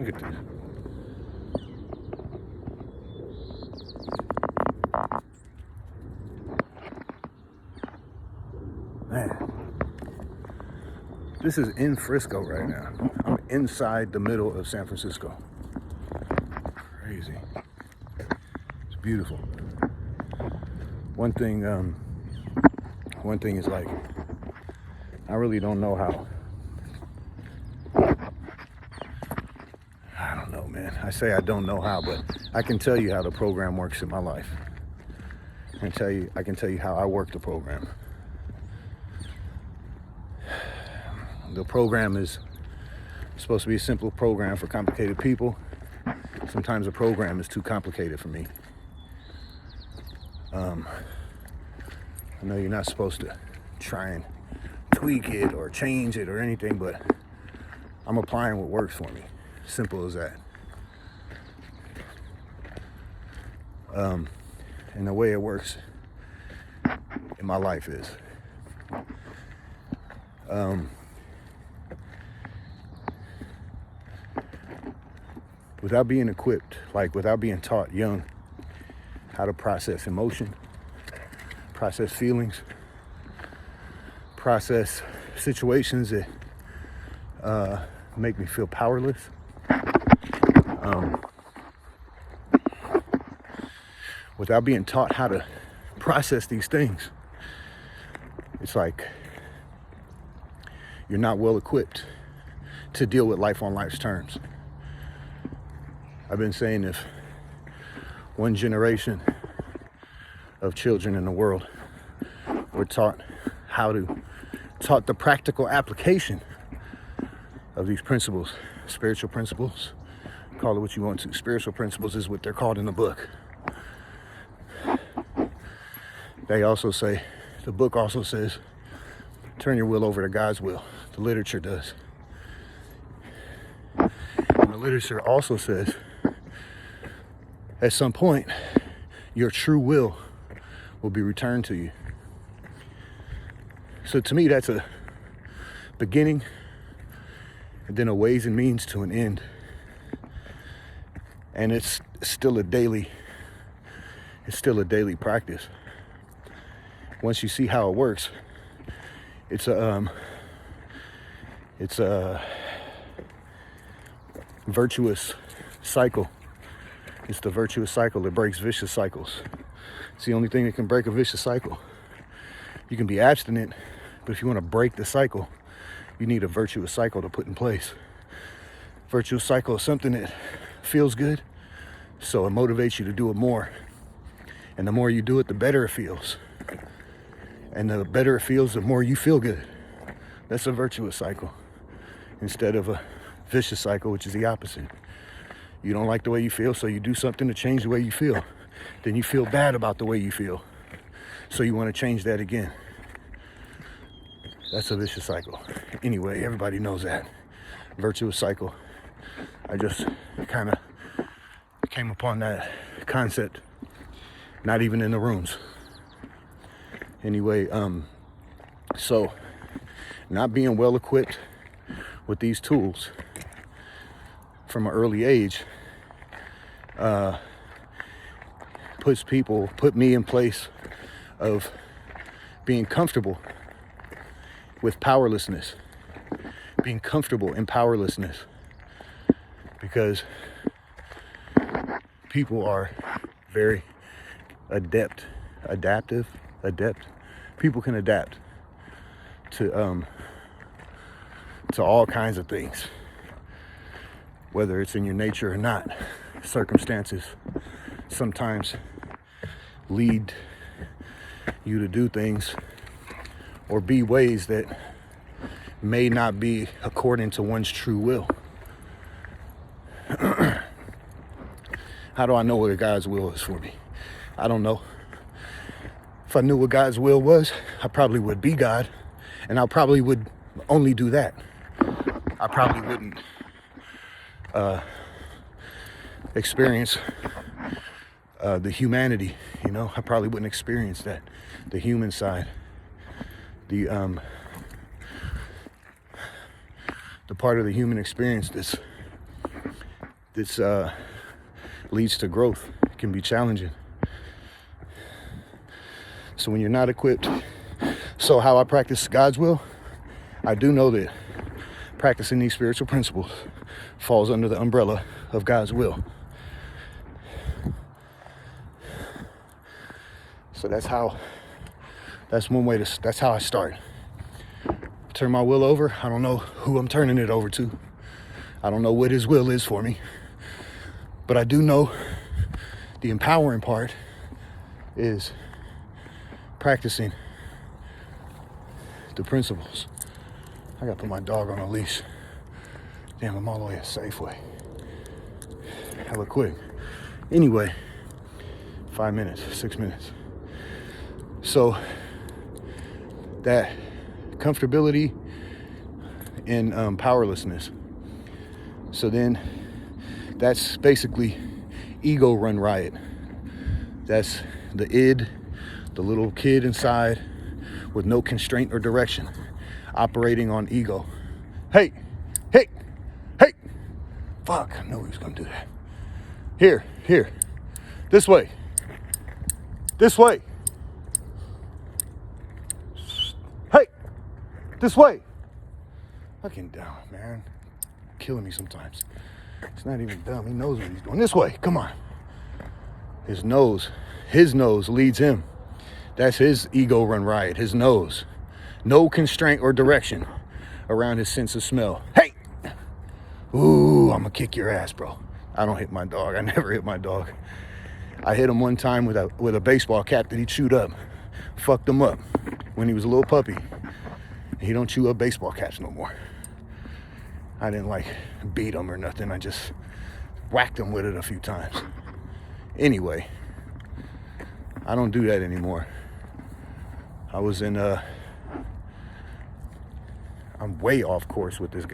Look at this. Man, this is in Frisco right now. I'm inside the middle of San Francisco. Crazy. It's beautiful. One thing is like, I really don't know how. I don't know, man. I say I don't know how, but I can tell you how the program works in my life. I can tell you how I work the program. The program is supposed to be a simple program for complicated people. Sometimes a program is too complicated for me. I know you're not supposed to try and tweak it or change it or anything, but I'm applying what works for me. Simple as that. And the way it works in my life is, without being equipped, like without being taught young how to process emotion, process feelings, process situations that make me feel powerless. Without being taught how to process these things, it's like you're not well equipped to deal with life on life's terms. I've been saying if one generation of children in the world were taught the practical application of these principles, spiritual principles, call it what you want to. Spiritual principles is what they're called in the book. They also say, the book also says, turn your will over to God's will. The literature does. And the literature also says, at some point, your true will be returned to you. So to me, that's a beginning and then a ways and means to an end. And it's still a daily practice. Once you see how it works, it's a virtuous cycle. It's the virtuous cycle that breaks vicious cycles. It's the only thing that can break a vicious cycle. You can be abstinent, but if you want to break the cycle, you need a virtuous cycle to put in place. Virtuous cycle is something that feels good, so it motivates you to do it more. And the more you do it, the better it feels. And the better it feels, the more you feel good. That's a virtuous cycle instead of a vicious cycle, which is the opposite. You don't like the way you feel, so you do something to change the way you feel. Then you feel bad about the way you feel, so you want to change that again. That's a vicious cycle. Anyway, everybody knows that. Virtuous cycle. I just kind of came upon that concept, not even in the rooms. Anyway, so not being well equipped with these tools from an early age put me in place of being comfortable with powerlessness, being comfortable in powerlessness, because people are very adept. People can adapt to all kinds of things, whether it's in your nature or not. Circumstances sometimes lead you to do things or be ways that may not be according to one's true will. How do I know what God's will is for me? I don't know. If I knew what God's will was, I probably would be God, and I probably would only do that. I probably wouldn't experience the humanity, I probably wouldn't experience that, the human side, the part of the human experience this leads to growth. It can be challenging. So when you're not equipped, so how I practice God's will, I do know that practicing these spiritual principles falls under the umbrella of God's will. So that's one way that's how I start. Turn my will over. I don't know who I'm turning it over to. I don't know what his will is for me. But I do know the empowering part is practicing the principles. I gotta put my dog on a leash. Damn, I'm all the way at Safeway. Hella quick. Anyway, 5 minutes, 6 minutes. So that comfortability and powerlessness. So then that's basically ego run riot. That's the id, the little kid inside with no constraint or direction, operating on ego. Hey, hey, hey. Fuck, I knew he was gonna do that. Here, this way, this way. Hey, this way. Fucking down, man. Killing me sometimes. It's not even dumb. He knows what he's doing. This way, come on. His nose leads him. That's his ego run riot, his nose. No constraint or direction around his sense of smell. Hey! Ooh, I'm gonna kick your ass, bro. I don't hit my dog. I never hit my dog. I hit him one time with a baseball cap that he chewed up. Fucked him up when he was a little puppy. He don't chew up baseball caps no more. I didn't like beat him or nothing. I just whacked him with it a few times. Anyway, I don't do that anymore. I was in I'm way off course with this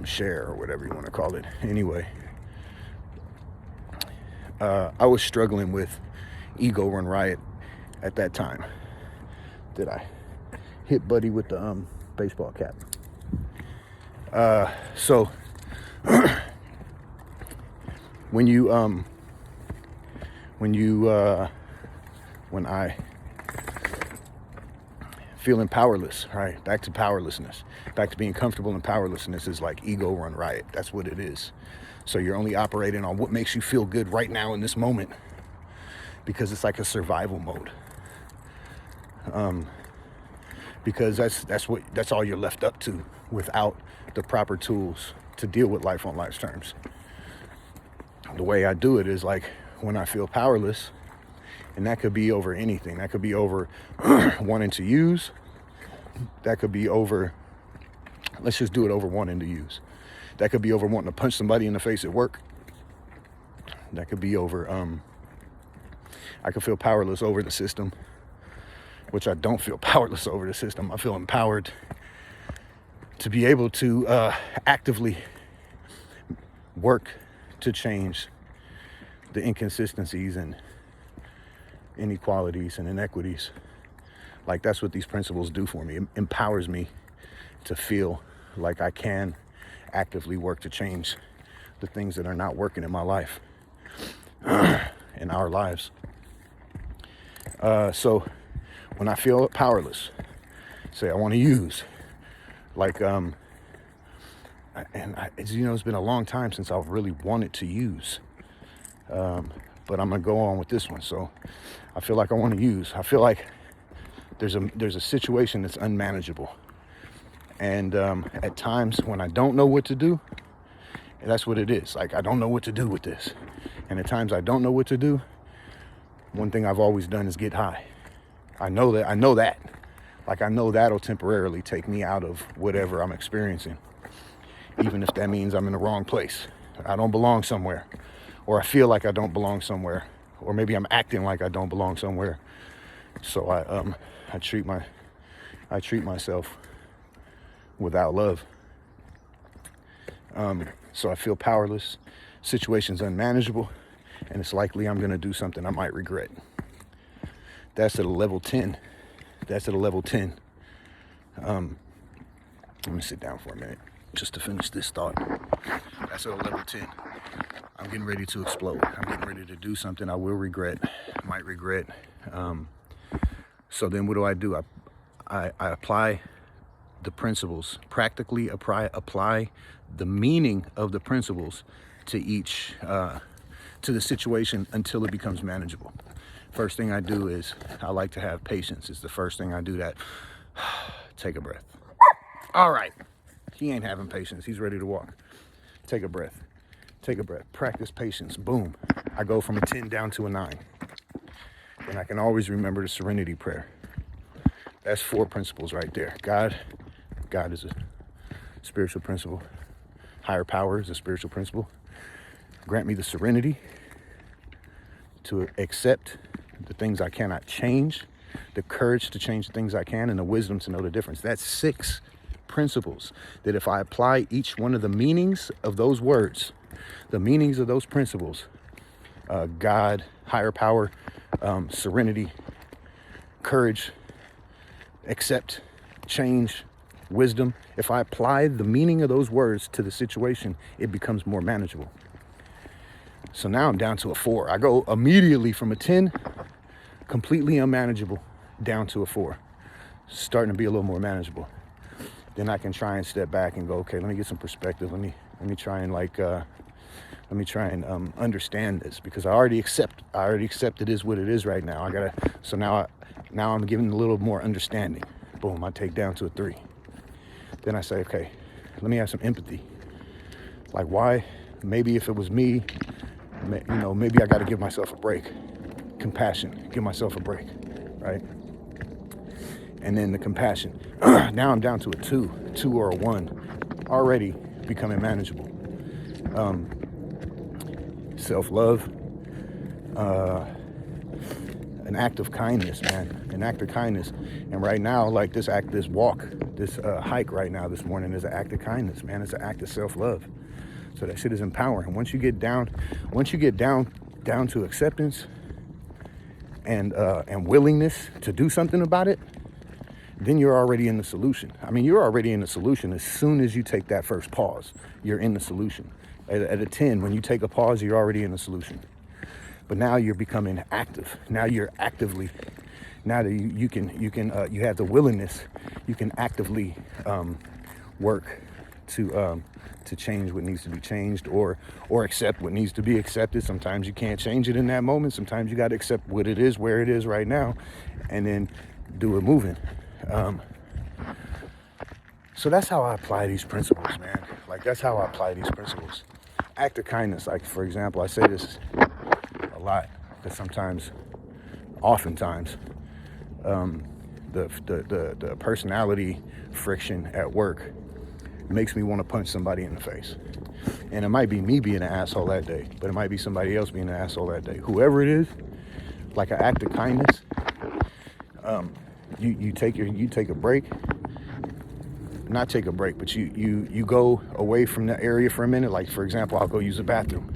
share or whatever you want to call it. Anyway, I was struggling with ego run riot at that time. Did I hit Buddy with the baseball cap? So when I feeling powerless, right? Back to powerlessness, back to being comfortable in powerlessness is like ego run riot. That's what it is. So you're only operating on what makes you feel good right now in this moment, because it's like a survival mode. Because that's all you're left up to without the proper tools to deal with life on life's terms. The way I do it is like when I feel powerless, and that could be over anything. That could be over wanting to use. That could be over, let's just do it over wanting to use. That could be over wanting to punch somebody in the face at work. That could be over, I could feel powerless over the system, which I don't feel powerless over the system. I feel empowered to be able to actively work to change the inconsistencies and inequalities and inequities. Like, that's what these principles do for me. It empowers me to feel like I can actively work to change the things that are not working in my life, in our lives. So when I feel powerless, say I want to use, like, it's been a long time since I've really wanted to use, but I'm gonna go on with this one. So I feel like I want to use. I feel like there's a situation that's unmanageable, and at times when I don't know what to do, that's what it is. Like, I don't know what to do with this, and at times I don't know what to do. One thing I've always done is get high. I know that. Like, I know that'll temporarily take me out of whatever I'm experiencing, even if that means I'm in the wrong place. I don't belong somewhere, or I feel like I don't belong somewhere, or maybe I'm acting like I don't belong somewhere. So I treat myself without love. So I feel powerless, situation's unmanageable, and it's likely I'm gonna do something I might regret. That's at a level 10. Let me sit down for a minute. just to finish this thought. That's at a level 10. I'm getting ready to explode. I'm getting ready to do something I will regret, might regret. So then what do? I apply the principles, practically apply the meaning of the principles to each, to the situation until it becomes manageable. First thing I do is I like to have patience. It's the first thing I do that. Take a breath. All right. He ain't having patience. He's ready to walk. Take a breath. Take a breath. Practice patience. Boom. I go from a 10 down to a 9. And I can always remember the serenity prayer. That's 4 principles right there. God is a spiritual principle. Higher power is a spiritual principle. Grant me the serenity to accept the things I cannot change, the courage to change the things I can, and the wisdom to know the difference. That's 6 principles that if I apply each one of the meanings of those words, the meanings of those principles, God, higher power, serenity, courage, accept, change, wisdom. If I apply the meaning of those words to the situation, it becomes more manageable. So now I'm down to a 4. I go immediately from a 10, completely unmanageable, down to a 4. Starting to be a little more manageable. Then I can try and step back and go, okay, let me get some perspective. Let me try and understand this, because I already accept it is what it is right now. So now I'm giving a little more understanding. Boom, I take down to a 3. Then I say, okay, let me have some empathy. Like, why? Maybe if it was me, maybe I got to give myself a break. Compassion, give myself a break, right? And then the compassion. Now I'm down to a 2 or a 1, already becoming manageable. Self-love, an act of kindness, man, an act of kindness. And right now, like this hike right now this morning is an act of kindness, man. It's an act of self-love. So that shit is empowering. Once you get down to acceptance and willingness to do something about it, then you're already in the solution. I mean, you're already in the solution as soon as you take that first pause. You're in the solution. At a 10, when you take a pause, you're already in the solution. But now you're becoming active. Now you're actively. Now that you have the willingness, you can actively work to change what needs to be changed, or accept what needs to be accepted. Sometimes you can't change it in that moment. Sometimes you got to accept what it is, where it is right now, and then do it moving. So that's how I apply these principles, man. Like, that's how I apply these principles. Act of kindness. Like, for example, I say this a lot because oftentimes, the personality friction at work makes me want to punch somebody in the face. And it might be me being an asshole that day, but it might be somebody else being an asshole that day. Whoever it is, like an act of kindness, you take a break. Not take a break, but you go away from the area for a minute. Like, for example, I'll go use the bathroom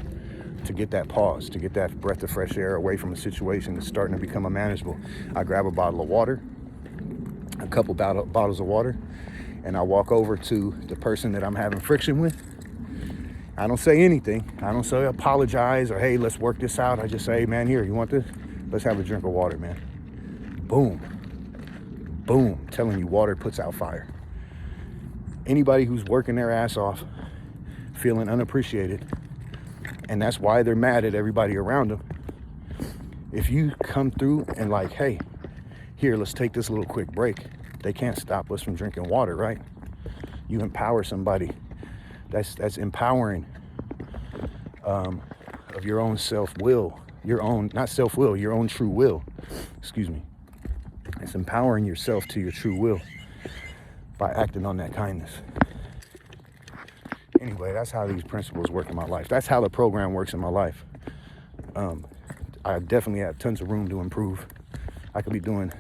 to get that pause, to get that breath of fresh air away from a situation that's starting to become unmanageable. I grab a bottle of water, a couple bottles of water, and I walk over to the person that I'm having friction with. I don't say anything. I don't say apologize or, hey, let's work this out. I just say, man, here, you want this? Let's have a drink of water, man. Boom. Boom. I'm telling you, water puts out fire. Anybody who's working their ass off, feeling unappreciated, and that's why they're mad at everybody around them. If you come through and like, hey, here, let's take this little quick break. They can't stop us from drinking water, right? You empower somebody. That's empowering of your own self-will, your own true will. Excuse me. It's empowering yourself to your true will by acting on that kindness. Anyway, that's how these principles work in my life. That's how the program works in my life. I definitely have tons of room to improve. I could be doing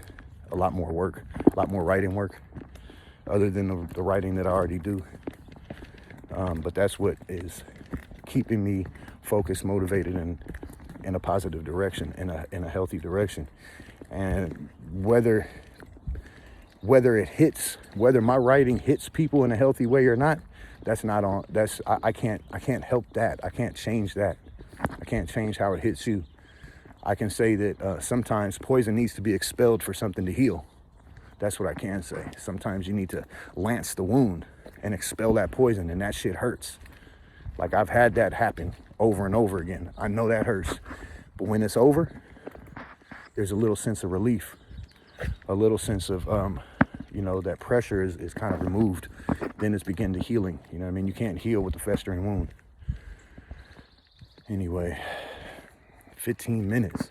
a lot more work, a lot more writing work, other than the writing that I already do. But that's what is keeping me focused, motivated, and in a positive direction, in a healthy direction. And whether my writing hits people in a healthy way or not, That's not on, I can't help that. I can't change that. I can't change how it hits you. I can say that sometimes poison needs to be expelled for something to heal. That's what I can say. Sometimes you need to lance the wound and expel that poison, and that shit hurts. Like, I've had that happen over and over again. I know that hurts. But when it's over, there's a little sense of relief, a little sense of, you know, that pressure is kind of removed. Then it's begin to healing. You know what I mean? You can't heal with a festering wound. Anyway, 15 minutes.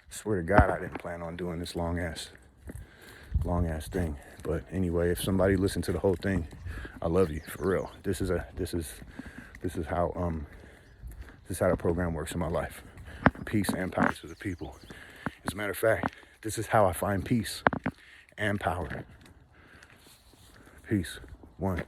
Swear to God, I didn't plan on doing this long ass thing. But anyway, if somebody listened to the whole thing, I love you, for real. This is how the program works in my life. Peace and power to the people. As a matter of fact, this is how I find peace and power. Peace. One.